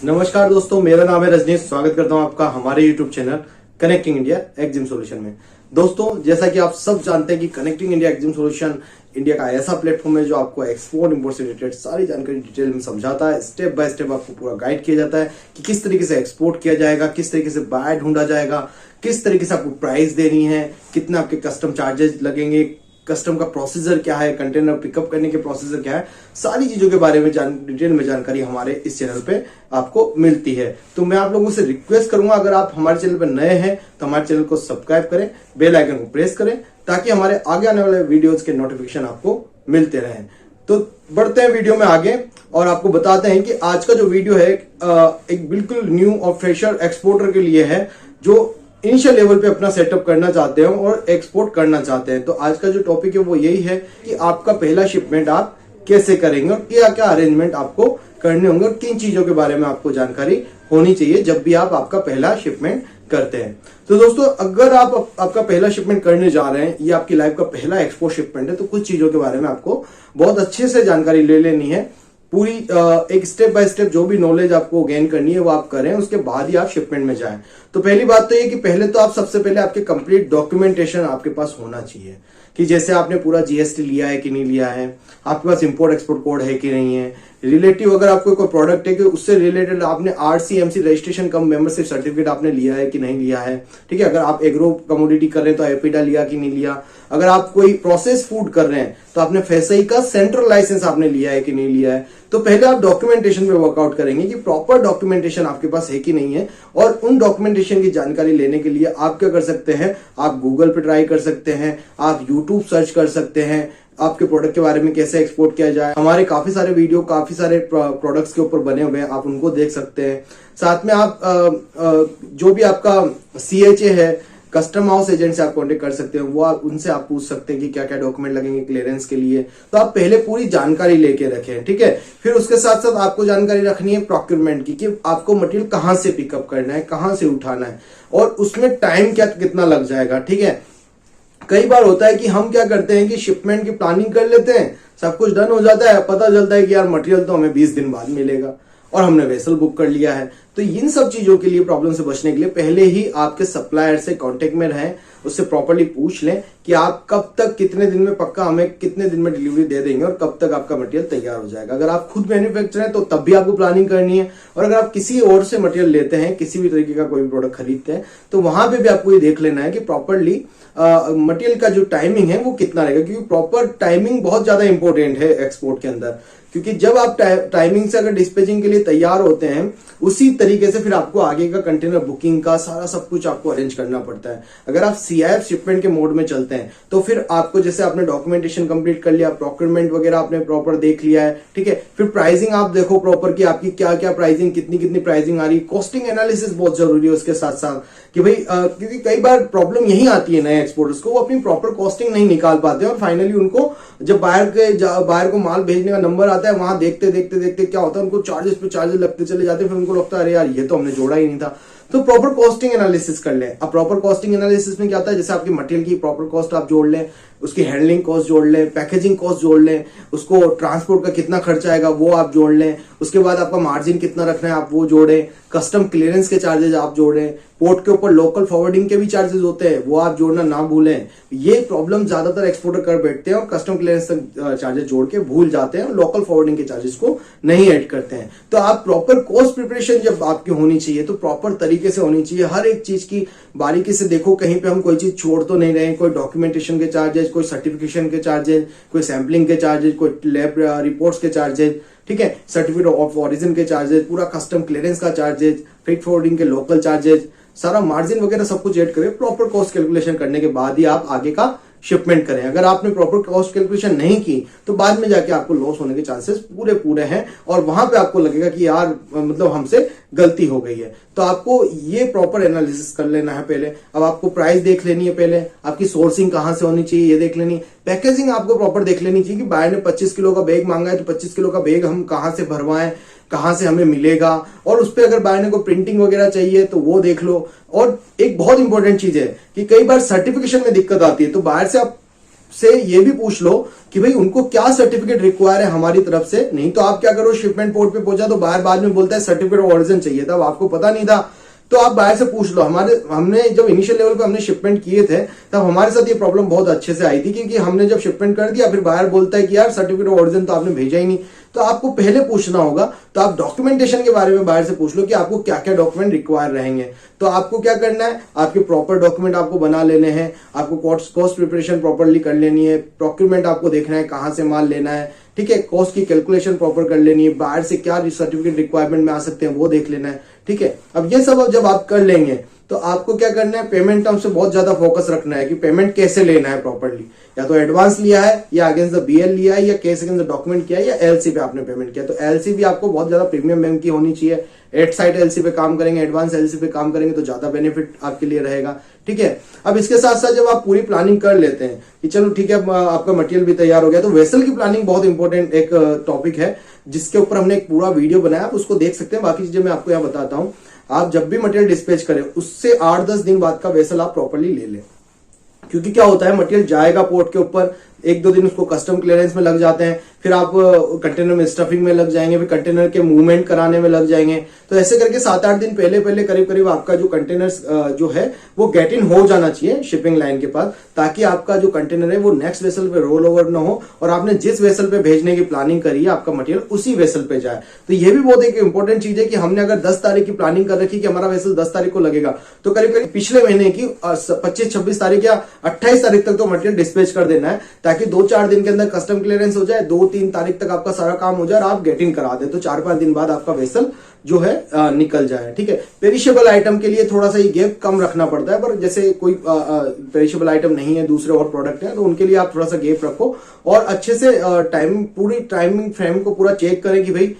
नमस्कार दोस्तों, मेरा नाम है रजनीश। स्वागत करता हूं आपका हमारे YouTube channel Connecting India Exim Solution में। दोस्तों, जैसा कि आप सब जानते हैं कि Connecting India Exim Solution India का ऐसा प्लेटफॉर्म है जो आपको एक्सपोर्ट इंपोर्ट से रिलेटेड सारी जानकारी डिटेल में समझाता है। स्टेप बाय स्टेप आपको पूरा गाइड किया जाता है कि किस तरीके से एक्सपोर्ट किया जाएगा, किस तरीके से बायर ढूंढा जाएगा, किस तरीके से आपको प्राइस देनी है, कितना आपके कस्टम चार्जेस लगेंगे, कस्टम का प्रोसीजर क्या है, कंटेनर पिकअप करने के प्रोसीजर क्या है, सारी चीजों के बारे में डिटेल में जानकारी हमारे इस चैनल पे आपको मिलती है। तो मैं आप लोगों से रिक्वेस्ट करूंगा, अगर आप हमारे चैनल पर नए हैं तो हमारे चैनल को सब्सक्राइब करें, बेल आइकन को प्रेस करें ताकि हमारे आगे आने वाले वीडियोस के नोटिफिकेशन आपको मिलते रहें। तो बढ़ते हैं वीडियो में आगे और आपको बताते हैं कि आज का जो वीडियो है एक बिल्कुल न्यू और फ्रेशर एक्सपोर्टर के लिए है जो इनिशियल लेवल पे अपना सेटअप करना चाहते हैं और एक्सपोर्ट करना चाहते हैं। तो आज का जो टॉपिक है वो यही है कि आपका पहला शिपमेंट आप कैसे करेंगे और क्या क्या अरेंजमेंट आपको करने होंगे और किन चीजों के बारे में आपको जानकारी होनी चाहिए जब भी आप आपका पहला शिपमेंट करते हैं। तो दोस्तों, अगर आप आपका पहला शिपमेंट करने जा रहे हैं, ये आपकी लाइफ का पहला एक्सपोर्ट शिपमेंट है, तो कुछ चीजों के बारे में आपको बहुत अच्छे से जानकारी ले लेनी है। पूरी एक स्टेप बाय स्टेप जो भी नॉलेज आपको गेन करनी है वो आप करें, उसके बाद ही आप शिपमेंट में जाएं। तो पहली बात तो ये कि पहले तो आप सबसे पहले आपके कंप्लीट डॉक्यूमेंटेशन आपके पास होना चाहिए कि जैसे आपने पूरा जीएसटी लिया है कि नहीं लिया है, आपके पास इंपोर्ट एक्सपोर्ट कोड है कि नहीं है, रिलेटिव अगर आपको कोई प्रोडक्ट है कि उससे रिलेटेड आपने आरसीएमसी रजिस्ट्रेशन कम मेंबरशिप सर्टिफिकेट आपने लिया है कि नहीं लिया है। ठीक है, अगर आप एग्रो कमोडिटी कर रहे हैं तो एपीडा लिया कि नहीं लिया, अगर आप कोई प्रोसेस फूड कर रहे हैं तो आपने फेसई का सेंट्रल लाइसेंस आपने लिया है कि नहीं लिया है। तो पहले आप डॉक्यूमेंटेशन पे वर्कआउट करेंगे कि प्रॉपर डॉक्यूमेंटेशन आपके पास है कि नहीं है, और उन डॉक्यूमेंटेशन की जानकारी लेने के लिए आप क्या कर सकते हैं, आप गूगल पे ट्राई कर सकते हैं, आप यूट्यूब सर्च कर सकते हैं, आपके प्रोडक्ट के बारे में कैसे एक्सपोर्ट किया जाए। हमारे काफी सारे वीडियो काफी सारे प्रोडक्ट्स के ऊपर बने हुए हैं, आप उनको देख सकते हैं। साथ में आप जो भी आपका सीएचए है, कस्टम हाउस एजेंट से आप कांटेक्ट कर सकते हैं, वो आप उनसे आप पूछ सकते हैं कि क्या क्या डॉक्यूमेंट लगेंगे क्लियरेंस के लिए। तो आप पहले पूरी जानकारी लेके रखें, ठीक है। फिर उसके साथ साथ आपको जानकारी रखनी है प्रोक्योरमेंट की कि आपको मटेरियल कहाँ से पिकअप करना है, कहाँ से उठाना है और उसमें टाइम क्या कितना लग जाएगा। ठीक है, कई बार होता है कि हम क्या करते हैं कि शिपमेंट की प्लानिंग कर लेते हैं, सब कुछ डन हो जाता है, पता चलता है कि यार मटेरियल तो हमें 20 दिन बाद मिलेगा और हमने वेसल बुक कर लिया है। तो इन सब चीजों के लिए, प्रॉब्लम से बचने के लिए पहले ही आपके सप्लायर से कांटेक्ट में रहें, उससे प्रॉपर्ली पूछ लें कि आप कब तक कितने दिन में पक्का हमें कितने दिन में डिलीवरी दे देंगे और कब तक आपका मटेरियल तैयार हो जाएगा। अगर आप खुद मैन्युफैक्चर हैं तो तब भी आपको प्लानिंग करनी है, और अगर आप किसी और से मटेरियल लेते हैं, किसी भी तरीके का कोई भी प्रोडक्ट खरीदते हैं, तो वहां पे भी आपको ये देख लेना है कि प्रॉपरली मटेरियल का जो टाइमिंग है वो कितना रहेगा, क्योंकि प्रॉपर टाइमिंग बहुत ज्यादा इंपॉर्टेंट है एक्सपोर्ट के अंदर। क्योंकि जब आप टाइमिंग से अगर डिस्पैचिंग के लिए तैयार होते हैं, उसी तरीके से फिर आपको आगे का कंटेनर बुकिंग का सारा सब कुछ आपको अरेंज करना पड़ता है। अगर आप सीआईएफ शिपमेंट के मोड में चलते हैं तो फिर आपको, जैसे आपने डॉक्यूमेंटेशन कंप्लीट कर लिया, प्रोक्योरमेंट वगैरह आपने प्रॉपर देख लिया है, ठीक है, फिर प्राइसिंग आप देखो प्रॉपर कि आपकी क्या क्या प्राइसिंग, कितनी कितनी प्राइसिंग आ रही है। कॉस्टिंग एनालिसिस बहुत जरूरी है उसके साथ साथ कि भाई क्योंकि कई बार प्रॉब्लम यही आती है नए एक्सपोर्टर्स को, वो अपनी प्रॉपर कॉस्टिंग नहीं निकाल पाते और फाइनली उनको जब बायर को माल भेजने का नंबर आता है, वहां देखते देखते देखते क्या होता है, उनको चार्जेस पे चार्जेस लगते चले जाते हैं, फिर उनको लगता है अरे यार ये तो हमने जोड़ा ही नहीं था। तो प्रॉपर कॉस्टिंग एनालिसिस कर लें। अब प्रॉपर कॉस्टिंग एनालिसिस में क्या होता है, जैसे आपकी मटेरियल की प्रॉपर कॉस्ट आप जोड़ लें, उसकी हैंडलिंग कॉस्ट जोड़ लें, पैकेजिंग कॉस्ट जोड़ लें, उसको ट्रांसपोर्ट का कितना खर्चा आएगा वो आप जोड़ लें, उसके बाद आपका मार्जिन कितना रखना है आप वो जोड़ें, कस्टम क्लियरेंस के चार्जेस आप जोड़ें, पोर्ट के ऊपर लोकल फॉरवर्डिंग के भी चार्जेस होते हैं वो आप जोड़ना ना भूलें। ये प्रॉब्लम ज्यादातर एक्सपोर्टर कर बैठते हैं और कस्टम क्लियरेंस चार्जेस जोड़ के भूल जाते हैं और लोकल फॉरवर्डिंग के चार्जेस को नहीं ऐड करते हैं। तो आप प्रॉपर कॉस्ट प्रिपरेशन जब आपकी होनी चाहिए तो प्रॉपर तरीके से होनी चाहिए। हर एक चीज की बारीकी से देखो, कहीं पे हम कोई चीज छोड़ तो नहीं रहे, कोई डॉक्यूमेंटेशन के चार्जेस, कोई सर्टिफिकेशन के चार्जेस, कोई सैंपलिंग के चार्जेस, कोई लैब रिपोर्ट्स के चार्जेस, ठीक है, सर्टिफिकेट ऑफ ओरिजिन के चार्जेस, पूरा कस्टम क्लियरेंस का चार्जेस, फ्रेट फॉरवर्डिंग के लोकल चार्जेस, सारा मार्जिन वगैरह सब कुछ ऐड करें। प्रॉपर कॉस्ट कैलकुलेशन करने के बाद ही आप आगे का शिपमेंट करें। अगर आपने प्रॉपर कॉस्ट कैलकुलेशन नहीं की तो बाद में जाके आपको लॉस होने के चांसेस पूरे हैं और वहां पे आपको लगेगा कि यार मतलब हमसे गलती हो गई है। तो आपको ये प्रॉपर एनालिसिस कर लेना है पहले। अब आपको प्राइस देख लेनी है, पहले आपकी सोर्सिंग कहां से होनी चाहिए ये देख लेनी, पैकेजिंग आपको प्रॉपर देख लेनी चाहिए कि बायर ने 25 किलो का बैग मांगा है तो 25 किलो का बैग हम कहां से भरवाएं, कहां से हमें मिलेगा, और उस पर अगर बायर ने को प्रिंटिंग वगैरह चाहिए तो वो देख लो। और एक बहुत इंपॉर्टेंट चीज है कि कई बार सर्टिफिकेशन में दिक्कत आती है, तो बायर से आप से ये भी पूछ लो कि भाई उनको क्या सर्टिफिकेट रिक्वायर है हमारी तरफ से। नहीं तो आप क्या करो, शिपमेंट पोर्ट पे पहुंचा तो बाहर बाद में बोलता है सर्टिफिकेट ऑफ ओरिजिन चाहिए था, अब आपको पता नहीं था तो आप बाहर से पूछ लो। हमने जब इनिशियल लेवल पे हमने शिपमेंट किए थे तब हमारे साथ ये प्रॉब्लम बहुत अच्छे से आई थी, क्योंकि हमने जब शिपमेंट कर दिया फिर बाहर बोलता है कि यार सर्टिफिकेट ऑफ ओरिजिन तो आपने भेजा ही नहीं। तो आपको पहले पूछना होगा। तो आप डॉक्यूमेंटेशन के बारे में बाहर से पूछ लो कि आपको क्या क्या डॉक्यूमेंट रिक्वायर रहेंगे। तो आपको क्या करना है, आपके प्रॉपर डॉक्यूमेंट आपको बना लेने हैं, आपको कॉस्ट प्रिपरेशन प्रॉपरली कर लेनी है, प्रोक्यूरमेंट आपको देखना है कहां से माल लेना है, ठीक है, कॉस्ट की कैलकुलेशन प्रॉपर कर लेनी है, बाहर से क्या सर्टिफिकेट रिक्वायरमेंट में आ सकते हैं वो देख लेना है, ठीक है। अब ये सब जब आप कर लेंगे तो आपको क्या करना है, पेमेंट टर्म से बहुत ज्यादा फोकस रखना है कि पेमेंट कैसे लेना है प्रॉपरली। या तो एडवांस लिया है, या अगेंस्ट द बीएल लिया है, या कैश अगेंस्ट द डॉक्यूमेंट किया है, या एलसी पे आपने पेमेंट किया। तो एलसी भी आपको बहुत ज्यादा प्रीमियम बैंक की होनी चाहिए। एट साइड एलसी पे काम करेंगे, एडवांस एलसी पे काम करेंगे तो ज्यादा बेनिफिट आपके लिए रहेगा, ठीक है। अब इसके साथ साथ जब आप पूरी प्लानिंग कर लेते हैं कि चलो ठीक है आपका मटेरियल भी तैयार हो गया, तो वेसल की प्लानिंग बहुत इंपॉर्टेंट एक टॉपिक है जिसके ऊपर हमने एक पूरा वीडियो बनाया, आप उसको देख सकते हैं। बाकी चीजें मैं आपको यहाँ बताता हूँ। आप जब भी मटेरियल डिस्पैच करें उससे 8-10 दिन बाद का वेसल आप प्रॉपरली ले लें, क्योंकि क्या होता है मटेरियल जाएगा पोर्ट के ऊपर, 1-2 दिन उसको कस्टम क्लियरेंस में लग जाते हैं, फिर आप कंटेनर में स्टफिंग में लग जाएंगे, फिर कंटेनर के मूवमेंट कराने में लग जाएंगे। तो ऐसे करके 7-8 दिन पहले करीब करीब आपका जो कंटेनर जो है वो गेट इन हो जाना चाहिए शिपिंग लाइन के पास, ताकि आपका जो कंटेनर है वो नेक्स्ट वेसल पे रोल ओवर ना हो और आपने जिस वेसल पे भेजने की प्लानिंग करी है आपका मटेरियल उसी वेसल पे जाए। तो ये भी बहुत एक इंपॉर्टेंट चीज है कि हमने अगर 10 तारीख की प्लानिंग कर रखी कि हमारा वेसल 10 तारीख को लगेगा, तो करीब करीब पिछले महीने की 25-26 तारीख या 28 तारीख तक तो मटेरियल डिस्पैच कर देना है, ताकि 2-4 दिन के अंदर कस्टम क्लियरेंस हो जाए, 2-3 तारीख तक आपका सारा काम हो जाए और आप गेटिंग करा दे, तो 4-5 दिन बाद आपका वेसल जो है निकल जाए, ठीक है। पेरिशेबल आइटम के लिए थोड़ा सा ये गैप कम रखना पड़ता है, पर जैसे कोई पेरिशेबल आइटम नहीं है, दूसरे और प्रोडक्ट है, तो उनके लिए आप थोड़ा सा गैप रखो और अच्छे से पूरी टाइमिंग फ्रेम को पूरा चेक करें कि भाई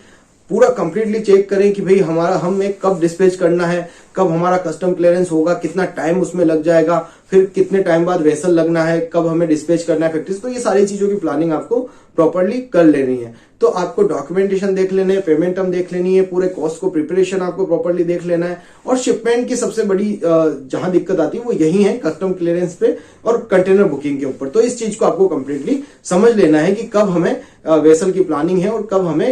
पूरा कंप्लीटली चेक करें कि भाई हमें कब डिस्पैच करना है, कब हमारा कस्टम क्लियरेंस होगा, कितना टाइम उसमें लग जाएगा, फिर कितने टाइम बाद वेसल लगना है, कब हमें डिस्पैच करना है फैक्ट्री। तो ये सारी चीजों की प्लानिंग आपको प्रॉपरली कर लेनी है। तो आपको डॉक्यूमेंटेशन देख लेने हैं, पेमेंट टर्म देख लेनी है, पूरे कॉस्ट को प्रिपरेशन आपको प्रॉपरली देख लेना है, और शिपमेंट की सबसे बड़ी जहां दिक्कत आती है वो यही है कस्टम क्लियरेंस पे और कंटेनर बुकिंग के ऊपर। तो इस चीज को आपको कंप्लीटली समझ लेना है कि कब हमें वेसल की प्लानिंग है और कब हमें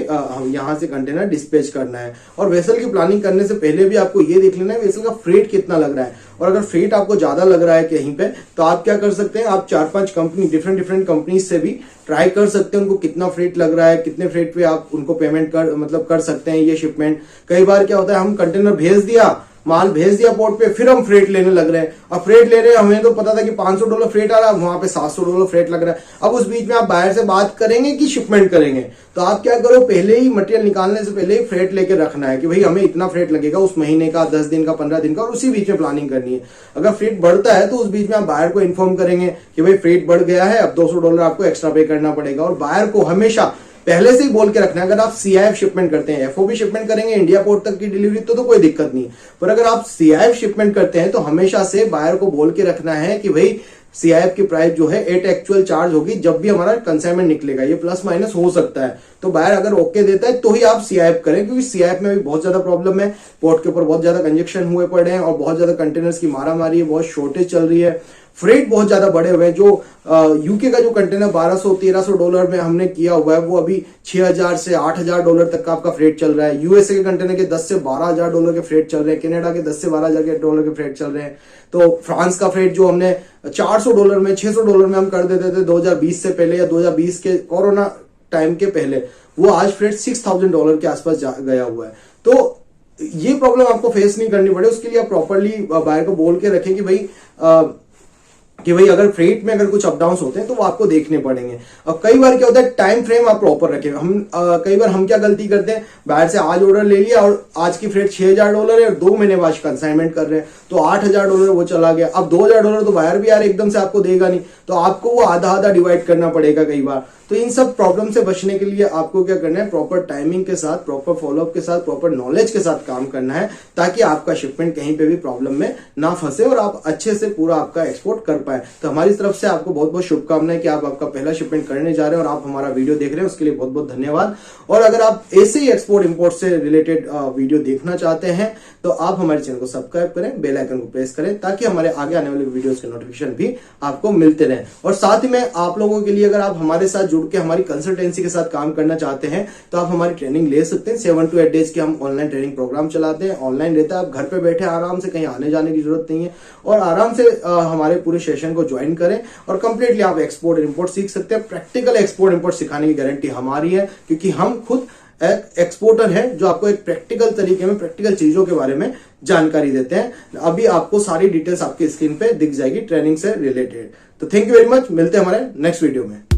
यहां से कंटेनर डिस्पैच करना है। और वेसल की प्लानिंग करने से पहले भी आपको ये देख लेना है वेसल का फ्रेट कितना लग रहा है, और अगर फ्रेट आपको ज्यादा लग रहा है कहीं पे तो आप क्या कर सकते हैं, आप 4-5 कंपनी डिफरेंट कंपनीज से भी ट्राई कर सकते हैं उनको कितना फ्रेट लग रहा है, कितने फ्रेट पे आप उनको पेमेंट कर सकते हैं ये शिपमेंट। कई बार क्या होता है हम कंटेनर भेज दिया, माल भेज दिया पोर्ट पे, फिर हम फ्रेट लेने लग रहे हैं। अब फ्रेट ले रहे हैं, हमें तो पता था कि $500 फ्रेट आ रहा है, वहां पे $700 फ्रेट लग रहा है। अब उस बीच में आप बाहर से बात करेंगे कि शिपमेंट करेंगे, तो आप क्या करो, पहले ही मटेरियल निकालने से पहले ही फ्रेट लेके रखना है कि भाई हमें इतना फ्रेट लगेगा उस महीने का, 10 दिन का, 15 दिन का, और उसी बीच में प्लानिंग करनी है। अगर फ्रेट बढ़ता है तो उस बीच में आप बायर को इन्फॉर्म करेंगे कि भाई फ्रेट बढ़ गया है, अब $200 आपको एक्स्ट्रा पे करना पड़ेगा। और बायर को हमेशा पहले से ही बोल के रखना है। अगर आप सीआईएफ शिपमेंट करते हैं, एफओबी शिपमेंट करेंगे इंडिया पोर्ट तक की डिलीवरी तो कोई दिक्कत नहीं, पर अगर आप सीआईएफ शिपमेंट करते हैं तो हमेशा से बायर को बोल के रखना है कि भाई सीआईएफ की प्राइस जो है एट एक्चुअल चार्ज होगी जब भी हमारा कंसाइनमेंट निकलेगा, ये प्लस माइनस हो सकता है। तो बायर अगर ओके देता है तो ही आप सीआईएफ करें, क्योंकि सीआईएफ में भी बहुत ज्यादा प्रॉब्लम है, पोर्ट के ऊपर बहुत ज्यादा कंजेक्शन हुए पड़े हैं और बहुत ज्यादा कंटेनर्स की मारामारी है, बहुत शॉर्टेज चल रही है, फ्रेट बहुत ज्यादा बढ़े हुए हैं। जो यूके का जो कंटेनर $1200-1300 में हमने किया हुआ है वो अभी $6000 से $8000 तक का आपका फ्रेट चल रहा है। यूएसए के कंटेनर के $10 से $12000 के फ्रेट चल रहे हैं, कनाडा के $10 से $12000 के फ्रेट चल रहे हैं। तो फ्रांस का फ्रेट जो हमने $400 में, $600 में हम कर देते थे 2020 से पहले या 2020 के कोरोना टाइम के पहले, वो आज फ्रेट $6000 के आसपास गया हुआ है। तो ये प्रॉब्लम आपको फेस नहीं करनी पड़े, उसके लिए आप प्रॉपरली बायर को बोल के रखें कि भाई अगर फ्रेट में अगर कुछ अप डाउन होते हैं तो वो आपको देखने पड़ेंगे। अब कई बार क्या होता है टाइम फ्रेम आप प्रॉपर रखें। कई बार हम क्या गलती करते हैं, बाहर से आज ऑर्डर ले लिया और आज की फ्रेट $6000 है और 2 महीने बाद कंसाइनमेंट कर रहे हैं तो $8000 वो चला गया। अब $2000 तो बाहर भी यार एकदम से आपको देगा नहीं, तो आपको वो आधा आधा डिवाइड करना पड़ेगा कई बार। तो तो इन सब प्रॉब्लम से बचने के लिए आपको क्या करना है, प्रॉपर टाइमिंग के साथ, प्रॉपर फॉलोअप के साथ, प्रॉपर नॉलेज के साथ काम करना है, ताकि आपका शिपमेंट कहीं पे भी प्रॉब्लम में ना फंसे और आप अच्छे से पूरा आपका एक्सपोर्ट कर पाए। तो हमारी तरफ से आपको बहुत बहुत शुभकामनाएं कि आप आपका पहला शिपमेंट करने जा रहे हैं और आप हमारा वीडियो देख रहे हैं, उसके लिए बहुत बहुत धन्यवाद। और अगर आप ऐसे ही एक्सपोर्ट इंपोर्ट से रिलेटेड वीडियो देखना चाहते हैं तो आप हमारे चैनल को सब्सक्राइब करें, बेल आइकन को प्रेस करें, ताकि हमारे आगे आने वाले वीडियोस के नोटिफिकेशन भी आपको मिलते रहें। और साथ ही में आप लोगों के लिए, अगर आप हमारे साथ जुड़ के हमारी कंसल्टेंसी के साथ काम करना चाहते हैं तो आप हमारी ट्रेनिंग ले सकते हैं। 7 to 8 डेज की हम ऑनलाइन ट्रेनिंग प्रोग्राम चलाते हैं, ऑनलाइन रहता है, आप घर पे बैठे आराम से, कहीं आने जाने की जरूरत नहीं है, और आराम से हमारे पूरे सेशन को ज्वाइन करें और कंप्लीटली आप एक्सपोर्ट इंपोर्ट सीख सकते हैं। प्रैक्टिकल एक्सपोर्ट इंपोर्ट सिखाने की गारंटी हमारी है, क्योंकि हम खुद एक एक्सपोर्टर है जो आपको एक प्रैक्टिकल तरीके में प्रैक्टिकल चीजों के बारे में जानकारी देते हैं। अभी आपको सारी डिटेल्स आपकी स्क्रीन पे दिख जाएगी ट्रेनिंग से रिलेटेड। तो थैंक यू वेरी मच, मिलते हैं हमारे नेक्स्ट वीडियो में।